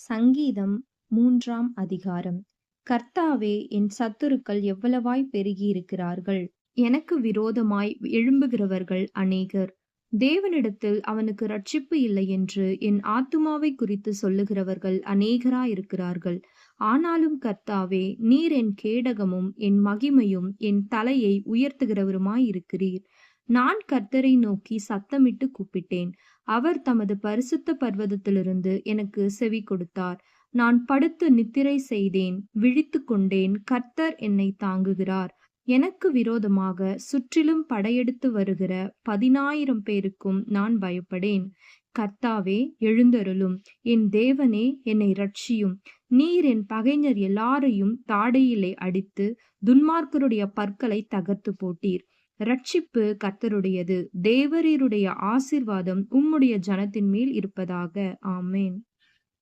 சங்கீதம் 3ஆம் அதிகாரம். கர்த்தாவே, என் சத்துருக்கள் எவ்வளவாய் பெருகியிருக்கிறார்கள்! எனக்கு விரோதமாய் எழும்புகிறவர்கள் அநேகர். தேவனிடத்தில் அவனுக்கு இரட்சிப்பு இல்லையென்று என் ஆத்துமாவைக் குறித்துச் சொல்லுகிறவர்கள் அநேகராயிருக்கிறார்கள். ஆனாலும் கர்த்தாவே, நீர் என் கேடகமும் என் மகிமையும் என் தலையை உயர்த்துகிறவருமாயிருக்கிறீர். நான் கர்த்தரை நோக்கி சத்தமிட்டுக் கூப்பிட்டேன். அவர் தமது பரிசுத்த பர்வதத்திலிருந்து எனக்கு செவி கொடுத்தார். நான் படுத்து நித்திரை செய்தேன், விழித்துக் கொண்டேன். கர்த்தர் என்னை தாங்குகிறார். எனக்கு விரோதமாக சுற்றிலும் படையெடுத்து வருகிற 10,000 பேருக்கும் நான் பயப்படேன். கர்த்தாவே, எழுந்தருளும். என் தேவனே, என்னை இரட்சியும். நீர் என் பகைஞர் எல்லாரையும் தாடையிலே அடித்து துன்மார்க்கருடைய பற்களை தகர்த்து போட்டீர். இரட்சிப்பு கர்த்தருடையது. தேவரீருடைய ஆசீர்வாதம் உம்முடைய ஜனத்தின் மேல் இருப்பதாக. ஆமென்.